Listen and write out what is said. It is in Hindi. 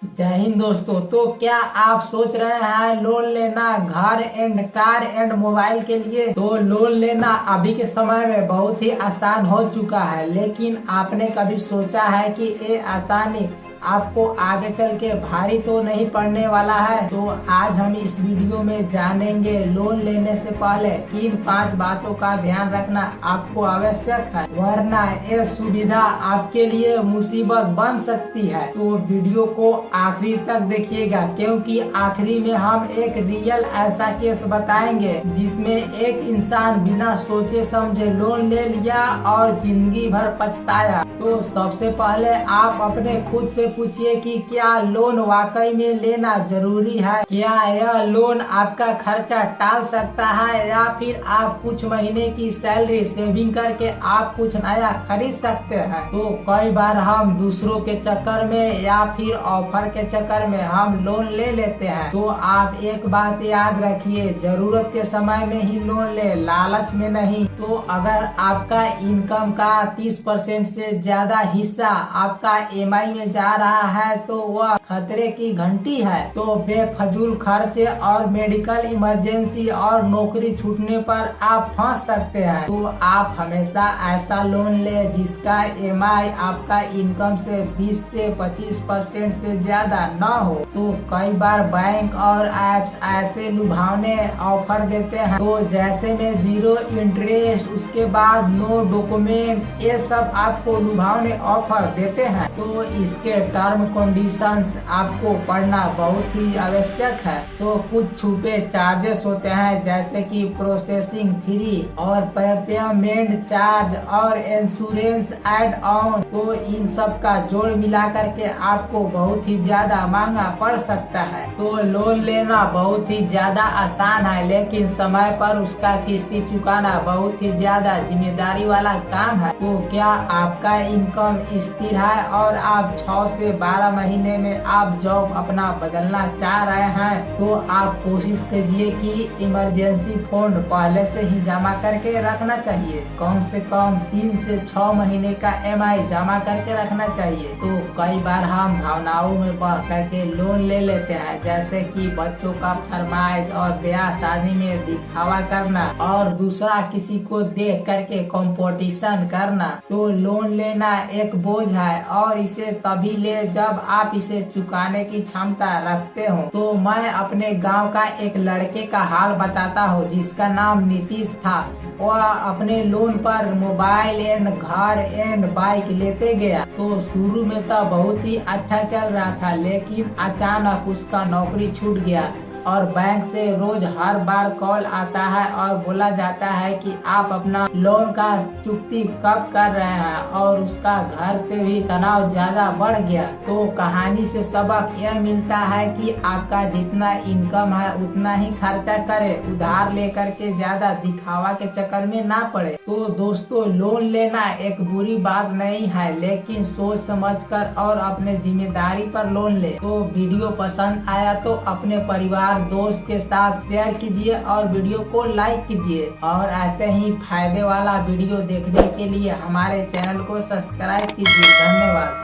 जय हिंद दोस्तों। तो क्या आप सोच रहे हैं लोन लेना घर एंड कार एंड मोबाइल के लिए? तो लोन लेना अभी के समय में बहुत ही आसान हो चुका है, लेकिन आपने कभी सोचा है कि ये आसानी आपको आगे चल के भारी तो नहीं पड़ने वाला है? तो आज हम इस वीडियो में जानेंगे लोन लेने से पहले किन 5 बातों का ध्यान रखना आपको आवश्यक है, वरना ये सुविधा आपके लिए मुसीबत बन सकती है। तो वीडियो को आखिरी तक देखिएगा, क्योंकि आखिरी में हम एक रियल ऐसा केस बताएंगे जिसमें एक इंसान बिना सोचे समझे लोन ले लिया और जिंदगी भर पछताया। तो सबसे पहले आप अपने खुद से पूछिए कि क्या लोन वाकई में लेना जरूरी है? क्या यह लोन आपका खर्चा टाल सकता है, या फिर आप कुछ महीने की सैलरी सेविंग करके आप कुछ नया खरीद सकते हैं? तो कई बार हम दूसरों के चक्कर में या फिर ऑफर के चक्कर में हम लोन ले लेते हैं। तो आप एक बात याद रखिए, जरूरत के समय में ही लोन ले, लालच में नहीं। तो अगर आपका इनकम का 30% से ज्यादा हिस्सा आपका EMI में जा रहा है तो वह खतरे की घंटी है। तो बेफजूल खर्चे और मेडिकल इमरजेंसी और नौकरी छूटने पर आप फंस सकते हैं। तो आप हमेशा ऐसा लोन ले जिसका EMI आपका इनकम से 20 से 25% से ज्यादा न हो। तो कई बार बैंक और एप्स ऐसे लुभावने ऑफर देते हैं, तो जैसे में 0 इंटरेस्ट, उसके बाद नो डॉक्यूमेंट, ये सब आपको लुभावने ऑफर देते हैं। तो इसके टर्म कंडीशंस आपको पढ़ना बहुत ही आवश्यक है। तो कुछ छुपे चार्जेस होते हैं, जैसे कि प्रोसेसिंग फी और पेमेंट चार्ज और इंश्योरेंस एड ऑन। तो इन सब का जोड़ मिला करके आपको बहुत ही ज्यादा महंगा पड़ सकता है। तो लोन लेना बहुत ही ज्यादा आसान है, लेकिन समय पर उसका किस्ती चुकाना बहुत ही ज्यादा जिम्मेदारी वाला काम है। तो क्या आपका इनकम स्थिर है और आप 6 से 12 महीने में आप जॉब अपना बदलना चाह रहे हैं? तो आप कोशिश कीजिए कि इमरजेंसी फंड पहले से ही जमा करके रखना चाहिए। कम से कम 3 से 6 महीने का EMI जमा करके रखना चाहिए। तो कई बार हम भावनाओं में बह करके लोन ले लेते हैं, जैसे कि बच्चों का फरमाइश और ब्याह शादी में दिखावा करना और दूसरा किसी को देख करके कंपटीशन करना। तो लोन लेना एक बोझ है, और इसे तभी ले जब आप इसे चुकाने की क्षमता रखते हो। तो मैं अपने गांव का एक लड़के का हाल बताता हूँ, जिसका नाम नीतीश था। वह अपने लोन पर मोबाइल एंड घर एंड बाइक लेते गया। तो शुरू में तो बहुत ही अच्छा चल रहा था, लेकिन अचानक उसका नौकरी छूट गया और बैंक से रोज हर बार कॉल आता है और बोला जाता है कि आप अपना लोन का चुकती कब कर रहे हैं, और उसका घर से भी तनाव ज्यादा बढ़ गया। तो कहानी से सबक यह मिलता है कि आपका जितना इनकम है उतना ही खर्चा करे, उधार लेकर के ज्यादा दिखावा के चक्कर में ना पड़े। तो दोस्तों, लोन लेना एक बुरी बात नहीं है, लेकिन सोच समझकर और अपने जिम्मेदारी पर लोन ले। तो वीडियो पसंद आया तो अपने परिवार दोस्त के साथ शेयर कीजिए और वीडियो को लाइक कीजिए, और ऐसे ही फायदे वाला वीडियो देखने के लिए हमारे चैनल को सब्सक्राइब कीजिए। धन्यवाद।